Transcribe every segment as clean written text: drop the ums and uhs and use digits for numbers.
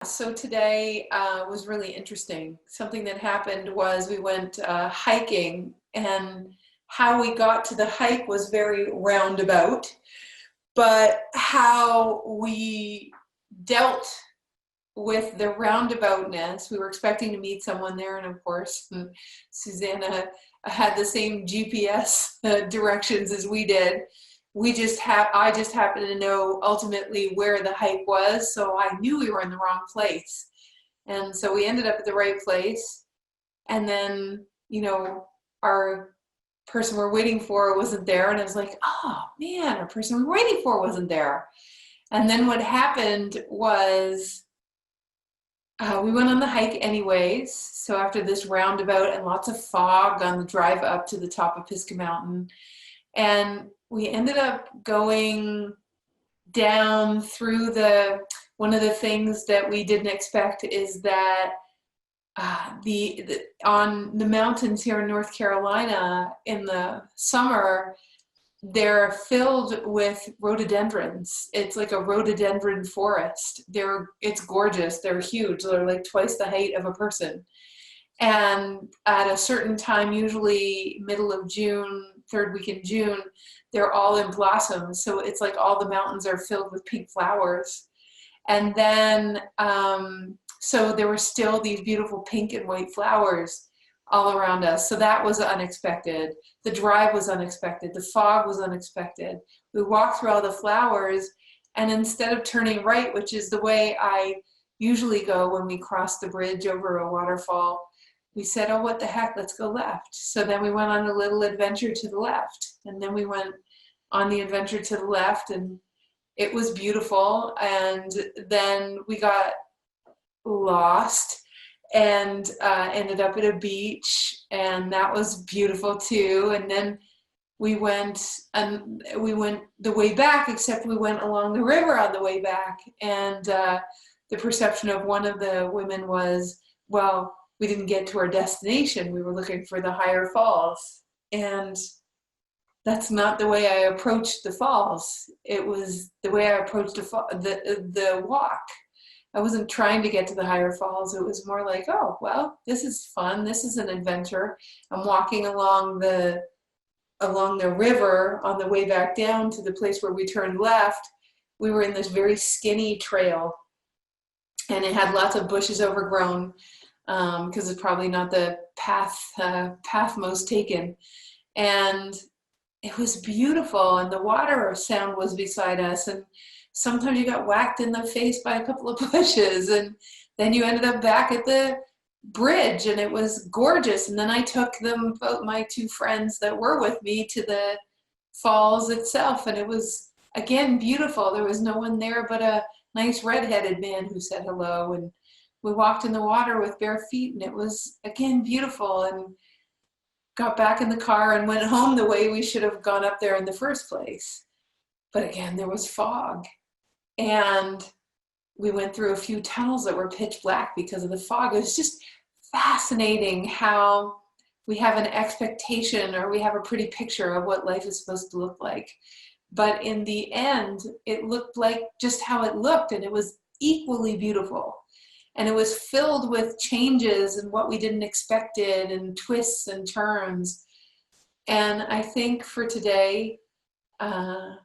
So today was really interesting. Something that happened was we went hiking, and how we got to the hike was very roundabout, but how we dealt with the roundaboutness, we were expecting to meet someone there, and of course, Susanna had the same GPS directions as we did. I just happened to know ultimately where the hike was, so I knew we were in the wrong place. And so we ended up at the right place, and then, our person we're waiting for wasn't there, and I was like, oh man, our person we're waiting for wasn't there. And then what happened was we went on the hike anyways. So after this roundabout and lots of fog on the drive up to the top of Pisgah Mountain, and we ended up going down through one of the things that we didn't expect is that on the mountains here in North Carolina in the summer, they're filled with rhododendrons. It's like a rhododendron forest. It's gorgeous. They're huge. They're like twice the height of a person. And at a certain time, usually middle of June, third week in June, they're all in blossom. So it's like all the mountains are filled with pink flowers. And then, so there were still these beautiful pink and white flowers all around us. So that was unexpected. The drive was unexpected. The fog was unexpected. We walked through all the flowers, and instead of turning right, which is the way I usually go when we cross the bridge over a waterfall, we said, oh, what the heck, let's go left. So then we went on a little adventure to the left, and then we went on the adventure to the left, and it was beautiful. And then we got lost and ended up at a beach, and that was beautiful too. And then we went the way back, except we went along the river on the way back. And the perception of one of the women was, well, we didn't get to our destination. We were looking for the higher falls. And that's not the way I approached the falls. It was the way I approached the walk. I wasn't trying to get to the higher falls. It was more like, oh, well, this is fun. This is an adventure. I'm walking along the river on the way back down to the place where we turned left. We were in this very skinny trail, and it had lots of bushes overgrown because it's probably not the path most taken. And it was beautiful, and the water sound was beside us, and sometimes you got whacked in the face by a couple of bushes, and then you ended up back at the bridge, and it was gorgeous. And then I took my two friends that were with me, to the falls itself, and it was, again, beautiful. There was no one there but a nice redheaded man who said hello, and we walked in the water with bare feet, and it was, again, beautiful. And got back in the car and went home the way we should have gone up there in the first place. But again, there was fog. And we went through a few tunnels that were pitch black because of the fog. It was just fascinating how we have an expectation, or we have a pretty picture of what life is supposed to look like. But in the end, it looked like just how it looked, and it was equally beautiful. And it was filled with changes and what we didn't expect, and twists and turns. And I think for today, the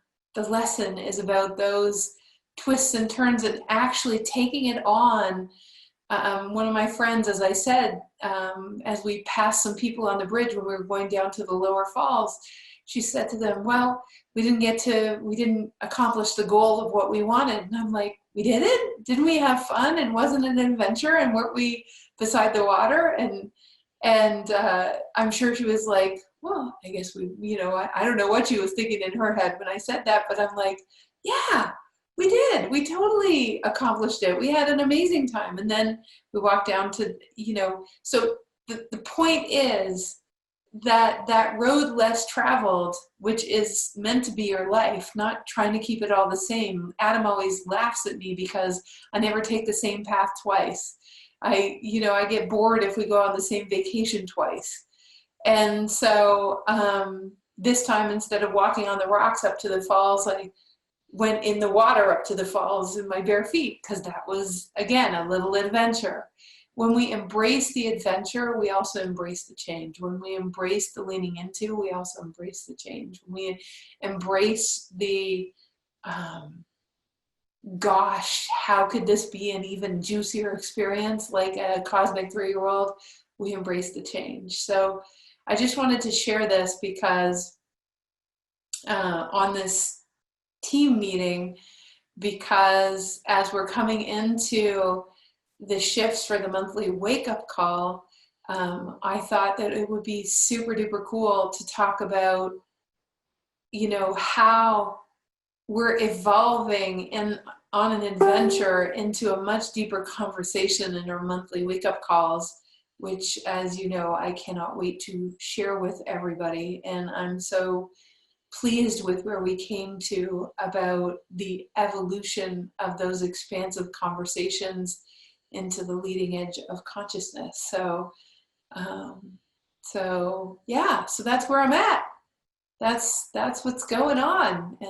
lesson is about those twists and turns and actually taking it on. One of my friends, as I said, as we passed some people on the bridge when we were going down to the lower falls, she said to them, well, we didn't accomplish the goal of what we wanted. And I'm like, we didn't? Didn't we have fun? And wasn't it an adventure? And weren't we beside the water? And I'm sure she was like, well, I guess I don't know what she was thinking in her head when I said that, but I'm like, yeah, we did. We totally accomplished it. We had an amazing time. And then we walked down to, so the point is that road less traveled, which is meant to be your life, not trying to keep it all the same. Adam always laughs at me because I never take the same path twice. I get bored if we go on the same vacation twice. And so this time, instead of walking on the rocks up to the falls, I went in the water up to the falls in my bare feet, because that was, again, a little adventure. When we embrace the adventure, we also embrace the change. When we embrace the leaning into, we also embrace the change. When we embrace the, gosh, how could this be an even juicier experience, like a cosmic 3-year-old, we embrace the change. So I just wanted to share this because on this team meeting, because as we're coming into the shifts for the monthly wake-up call, I thought that it would be super duper cool to talk about, you know, how we're evolving and on an adventure into a much deeper conversation in our monthly wake-up calls, which, as you know, I cannot wait to share with everybody. And I'm so pleased with where we came to about the evolution of those expansive conversations into the leading edge of consciousness. So yeah, so that's where I'm at. That's what's going on.